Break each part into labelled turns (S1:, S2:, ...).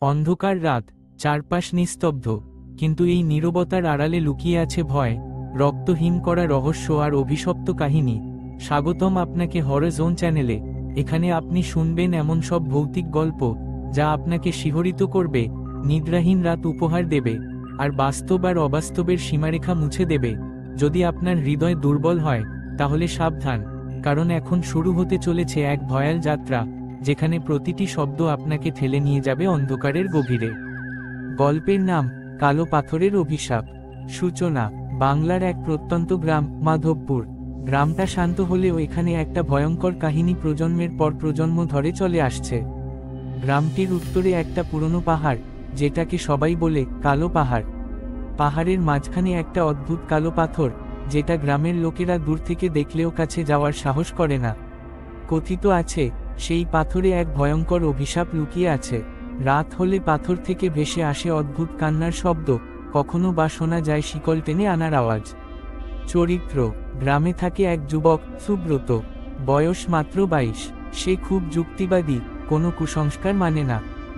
S1: অন্ধকার রাত, চারপাশ নিস্তব্ধ, কিন্তু এই নীরবতার আড়ালে লুকিয়ে আছে ভয়, রক্তহীন করা রহস্য আর অভিশপ্ত কাহিনী। স্বাগতম আপনাকে হরর জোন চ্যানেলে। এখানে আপনি শুনবেন এমন সব ভৌতিক গল্প যা আপনাকে শিহরিত করবে, নিদ্রাহীন রাত উপহার দেবে, আর বাস্তব আর অবাস্তবের সীমারেখা মুছে দেবে। যদি আপনার হৃদয় দুর্বল হয় তাহলে সাবধান, কারণ এখন শুরু হতে চলেছে এক ভয়াল যাত্রা যেখানে প্রতিটি শব্দ আপনাকে ঠেলে নিয়ে যাবে অন্ধকারের গভীরে। গল্পের নাম কালো পাথরের অভিশাপ। সূচনা: বাংলার এক প্রত্যন্ত গ্রাম মাধবপুর। গ্রামটা শান্ত হলেও এখানে একটা ভয়ঙ্কর কাহিনী প্রজন্মের পর প্রজন্ম ধরে চলে আসছে। গ্রামটির উত্তরে একটা পুরনো পাহাড়, যেটাকে সবাই বলে কালো পাহাড়। পাহাড়ের মাঝখানে একটা অদ্ভুত কালো পাথর, যেটা গ্রামের লোকেরা দূর থেকে দেখলেও কাছে যাওয়ার সাহস করে না। কথিত আছে সেই পাথরে এক ভয়ঙ্কর অভিশাপ লুকিয়ে আছে। রাত হলে পাথর থেকে ভেসে আসে অদ্ভুত কান্নার শব্দ, কখনো বা শোনা যায় শিকল টেনে আনার আওয়াজ। চরিত্র: গ্রামে থাকে এক যুবক সুব্রত, বয়স মাত্র 22। সে খুব যুক্তিবাদী, কোনো কুসংস্কার মানে না।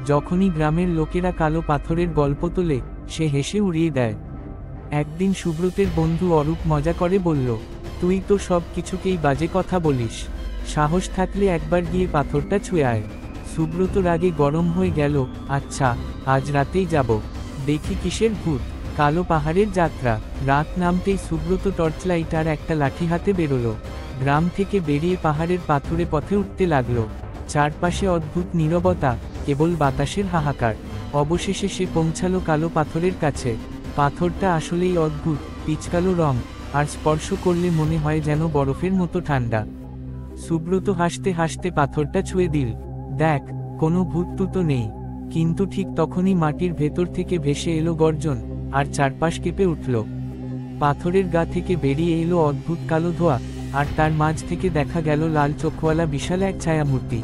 S1: যখনই গ্রামের লোকেরা কালো পাথরের গল্প তোলে সে হেসে উড়িয়ে দেয়। একদিন সুব্রতের বন্ধু অরূপ মজা করে বলল, তুই তো সব কিছুকেই বাজে কথা বলিস, সাহস থাকলে একবার গিয়ে পাথরটা ছুঁয়ে আয়। সুব্রত রাগে গরম হয়ে গেল, আচ্ছা, আজ রাতেই যাব, দেখি কিসের ভূত। কালো পাহাড়ের যাত্রা। রাত নামতেই সুব্রত টর্চলাইট আর একটা লাঠি হাতে বেরোলো। গ্রাম থেকে বেরিয়ে পাহাড়ের পাথুরে পথে উঠতে লাগলো। চারপাশে অদ্ভুত নীরবতা, কেবল বাতাসের হাহাকার। অবশেষে সে পৌঁছালো কালো পাথরের কাছে। পাথরটা আসলেই অদ্ভুত, পিচকালো রং, আর স্পর্শ করলে মনে হয় যেন বরফের মতো ঠান্ডা। সুব্রত হাসতে হাসতে পাথরটা ছুঁয়ে দিল। দেখ, কোনো ভূত তো নেই। কিন্তু ঠিক তখনই মাটির ভেতর থেকে ভেসে এলো গর্জন, আর চারপাশ কেঁপে উঠল। পাথরের গা থেকে বেরিয়ে এলো অদ্ভুত কালো ধোঁয়া, আর তার মাঝ থেকে দেখা গেল লাল চোখওয়ালা বিশাল এক ছায়ামূর্তি।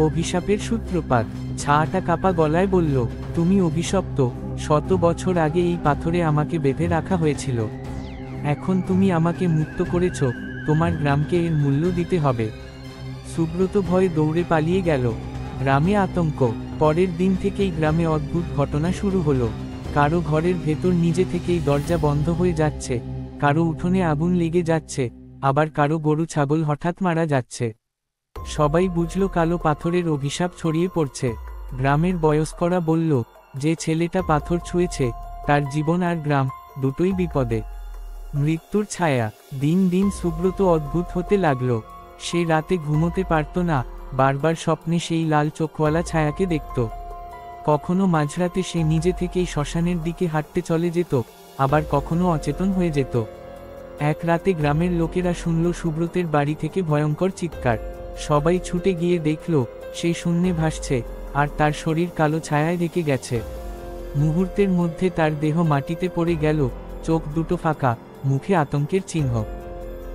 S1: অভিশাপের সূত্রপাত। ছায়াটা কাপা গলায় বলল, তুমি অভিশপ্ত, 100 বছর আগে এই পাথরে আমাকে বেঁধে রাখা হয়েছিল। এখন তুমি আমাকে মুক্ত করেছ, তোমার গ্রামকে এর মূল্য দিতে হবে। সুব্রত ভয়ে দৌড়ে পালিয়ে গেল। গ্রামে আতঙ্ক। পরের দিন থেকেই গ্রামে অদ্ভুত ঘটনা শুরু হলো। কারো ঘরের ভেতর নিজে থেকেই দরজা বন্ধ হয়ে যাচ্ছে, কারো উঠোনে আগুন লেগে যাচ্ছে, আবার কারো গরু ছাগল হঠাৎ মারা যাচ্ছে। সবাই বুঝল কালো পাথরের অভিশাপ ছড়িয়ে পড়ছে। গ্রামের বয়স্করা বলল, যে ছেলেটা পাথর ছুঁয়েছে তার জীবন আর গ্রাম দুটোই বিপদে। মৃত্যুর ছায়া। দিন দিন সুব্রত অদ্ভুত হতে লাগলো। সে রাতে ঘুমোতে পারত না, বারবার স্বপ্নে সেই লাল চোখওয়ালা ছায়াকে দেখত। কখনো মাঝরাতে সে নিজে থেকেই শ্মশানের দিকে হাঁটতে চলে যেত, আবার কখনো অচেতন হয়ে যেত। এক রাতে গ্রামের লোকেরা শুনল সুব্রতের বাড়ি থেকে ভয়ঙ্কর চিৎকার। সবাই ছুটে গিয়ে দেখল সে শূন্যে ভাসছে, আর তার শরীর কালো ছায়ায় ঢেকে গেছে। মুহূর্তের মধ্যে তার দেহ মাটিতে পড়ে গেল, চোখ দুটো ফাঁকা, মুখে আতঙ্কের চিহ্ন।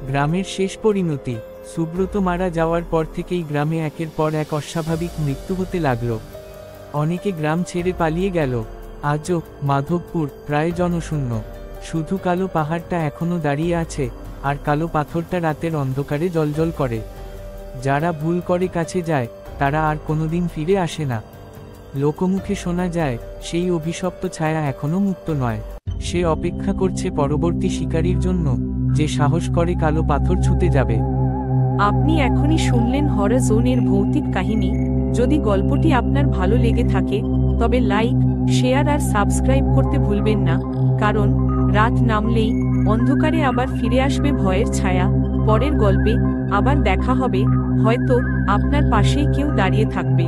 S1: গ্রামের শেষ পরিণতি। সুব্রত মারা যাওয়ার পর থেকেই গ্রামে একের পর এক অস্বাভাবিক মৃত্যু হতে লাগল। অনেকে গ্রাম ছেড়ে পালিয়ে গেল। আজও মাধবপুর প্রায় জনশূন্য। শুধু কালো পাহাড়টা এখনো দাঁড়িয়ে আছে, আর কালো পাথরটা রাতের অন্ধকারে জ্বলজ্বল করে। যারা ভুল করে কাছে যায় তারা আর কোনোদিন ফিরে আসে না। লোকমুখে শোনা যায় সেই অভিশপ্ত ছায়া এখনো মুক্ত নয়। সে অপেক্ষা করছে পরবর্তী শিকারীর জন্য, যে সাহস করে কালো পাথর ছুঁতে যাবে।
S2: আপনি এখনই শুনলেন হরর জোনের ভৌতিক কাহিনী। যদি গল্পটি আপনার ভালো লেগে থাকে তবে লাইক, শেয়ার আর সাবস্ক্রাইব করতে ভুলবেন না, কারণ রাত নামলেই অন্ধকারে আবার ফিরে আসবে ভয়ের ছায়া। পরের গল্পে আবার দেখা হবে, হয়তো আপনার পাশেই কেউ দাঁড়িয়ে থাকবে।